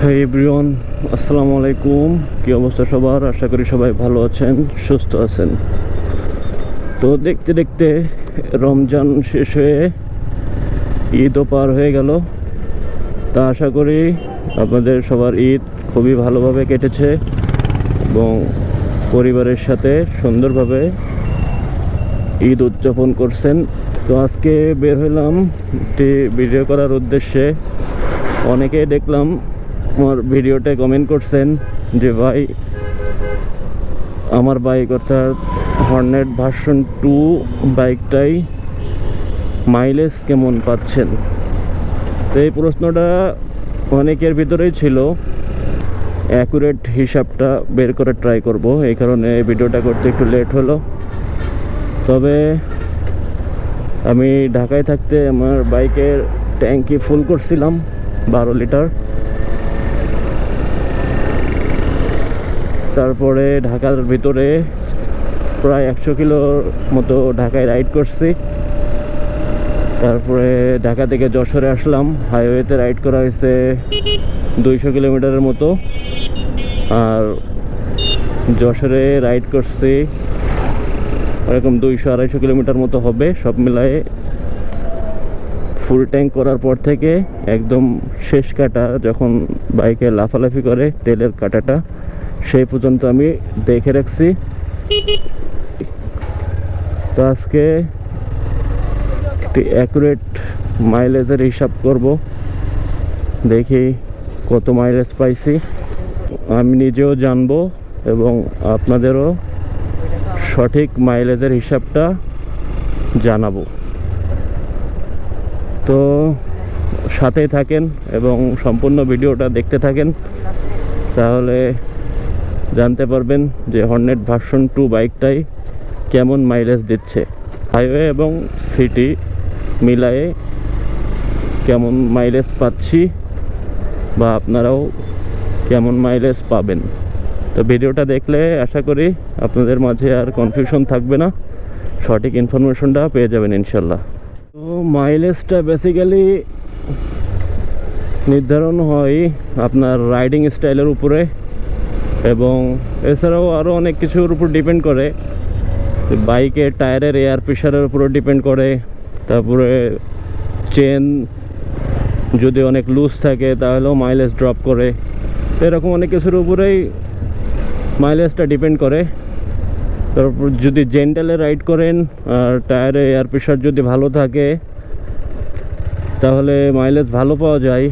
হে everyone, আসসালামু আলাইকুম। কি অবস্থা সবার? আশা করি সবাই ভালো আছেন, সুস্থ আছেন। তো দেখতে দেখতে রমজান শেষ হয়ে ঈদও পার হয়ে গেল। তা আশা করি আপনাদের সবার ঈদ খুবই ভালোভাবে কেটেছে এবং পরিবারের সাথে সুন্দরভাবে ঈদ উদযাপন করছেন। তো আজকে বের হইলাম একটি ভিডিও করার উদ্দেশ্যে। অনেকেই দেখলাম আমার ভিডিওতে কমেন্ট করছেন যে ভাই, আমার বাইক অর্থাৎ হর্নেট ভার্সন 2 বাইকটাই মাইলেজ কেমন পাচ্ছেন। তো এই প্রশ্নটা অনেকের ভিতরেই ছিল। অ্যাকুরেট হিসাবটা বের করে ট্রাই করব, এই কারণে এই ভিডিওটা করতে একটু লেট হলো। তবে আমি ঢাকায় থাকতে আমার বাইকের ট্যাঙ্কি ফুল করছিলাম 12 লিটার। তারপরে ঢাকার ভিতরে প্রায় 100 কিলোর মতো ঢাকায় রাইড করছি। তারপরে ঢাকা থেকে যশোরে আসলাম, হাইওয়েতে রাইড করা হয়েছে 200 কিলোমিটারের মতো। আর যশোরে রাইড করছি এরকম 200-250 কিলোমিটার মতো হবে। সব মিলায়ে ফুল ট্যাঙ্ক করার পর থেকে একদম শেষ কাটা, যখন বাইকে লাফালাফি করে তেলের কাটাটা, সেই পর্যন্ত আমি দেখে রাখছি। তো আজকে একটি অ্যাকুরেট মাইলেজের হিসাব করব, দেখি কত মাইলেজ পাইছি। আমি নিজেও জানবো এবং আপনাদেরও সঠিক মাইলেজের হিসাবটা জানাবো। তো সাথেই থাকেন এবং সম্পূর্ণ ভিডিওটা দেখতে থাকেন, তাহলে জানতে পারবেন যে হর্নেট ভার্সন 2 বাইকটাই কেমন মাইলেজ দিচ্ছে। হাইওয়ে এবং সিটি মিলায়ে কেমন মাইলেজ পাচ্ছি বা আপনারাও কেমন মাইলেজ পাবেন। তো ভিডিওটা দেখলে আশা করি আপনাদের মাঝে আর কনফিউশন থাকবে না, সঠিক ইনফরমেশনটা পেয়ে যাবেন ইনশাল্লাহ। তো মাইলেজটা বেসিক্যালি নির্ধারণ হয় আপনার রাইডিং স্টাইলের উপরে এবং এছাড়াও আরও অনেক কিছুর উপর ডিপেন্ড করে। বাইকের টায়ারের এয়ার প্রেশারের উপরও ডিপেন্ড করে। তারপরে চেন যদি অনেক লুজ থাকে তাহলেও মাইলেজ ড্রপ করে। এরকম অনেক কিছুর উপরেই মাইলেজটা ডিপেন্ড করে। তারপর যদি জেন্টালে রাইড করেন আর টায়ারে এয়ার প্রেশার যদি ভালো থাকে তাহলে মাইলেজ ভালো পাওয়া যায়।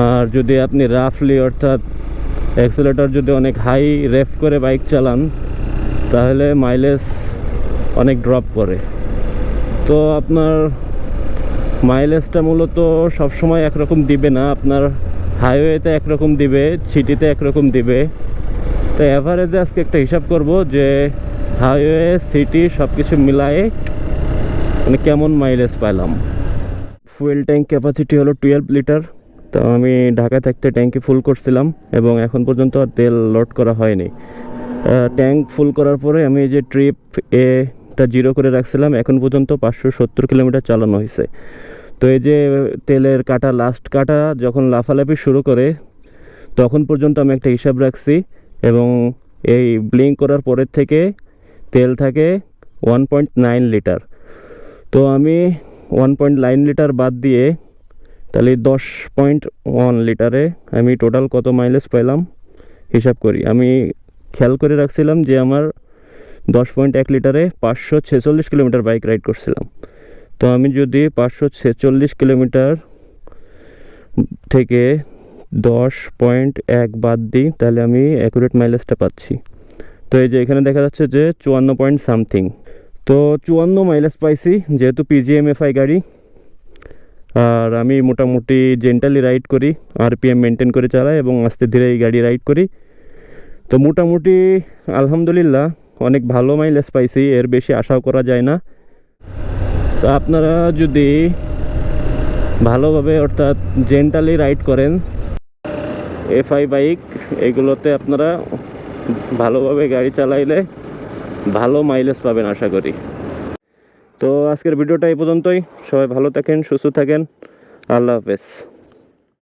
আর যদি আপনি রাফলি অর্থাৎ অ্যাক্সেলেটর যদি অনেক হাই রেফ করে বাইক চালান তাহলে মাইলেজ অনেক ড্রপ করে। তো আপনার মাইলেজটা মূলত সবসময় একরকম দিবে না, আপনার হাইওয়েতে একরকম দিবে, সিটিতে একরকম দিবে। তো অ্যাভারেজে আজকে একটা হিসাব করব যে হাইওয়ে সিটি সব কিছু মিলায়ে মানে কেমন মাইলেজ পেলাম। ফুয়েল ট্যাঙ্ক ক্যাপাসিটি হলো 12 লিটার। তো আমি ঢাকায় থাকতে ট্যাঙ্কি ফুল করছিলাম এবং এখন পর্যন্ত আর তেল লোড করা হয়নি। ট্যাঙ্ক ফুল করার পরে আমি এই যে ট্রিপ এটা 0 করে রাখছিলাম, এখন পর্যন্ত 570 কিলোমিটার চালানো হয়েছে। তো এই যে তেলের কাটা, লাস্ট কাটা যখন লাফালাফি শুরু করে তখন পর্যন্ত আমি একটা হিসাব রাখছি এবং এই ব্লিঙ্ক করার পরের থেকে তেল থাকে 1.9 লিটার। তো আমি 1.9 লিটার বাদ দিয়ে তাহলে 10.1 লিটারে আমি টোটাল কত মাইলেজ পেলাম হিসাব করি। আমি খেয়াল করে রাখছিলাম যে আমার 10.1 লিটারে 546 কিলোমিটার বাইক রাইড করছিলাম। তো আমি যদি 546 কিলোমিটার থেকে 10.1 বাদ দিই তাহলে আমি অ্যাকুরেট মাইলেজটা পাচ্ছি। তো এই যে এখানে দেখা যাচ্ছে যে 54 পয়েন্ট সামথিং। তো 54 মাইলেজ পাইছি, যেহেতু PGMFI গাড়ি। আর আমি মোটামুটি জেন্টালি রাইড করি, RPM মেনটেন করে চালাই এবং আস্তে ধীরে এই গাড়ি রাইড করি। তো মোটামুটি আলহামদুলিল্লাহ অনেক ভালো মাইলেজ পাইছি, এর বেশি আশাও করা যায় না। তো আপনারা যদি ভালোভাবে অর্থাৎ জেন্টালি রাইড করেন FI বাইক, এগুলোতে আপনারা ভালোভাবে গাড়ি চালাইলে ভালো মাইলেজ পাবেন আশা করি। তো আজকের ভিডিওটা এই পর্যন্তই। সবাই ভালো থাকেন, সুস্থ থাকেন। আল্লাহ হাফেজ।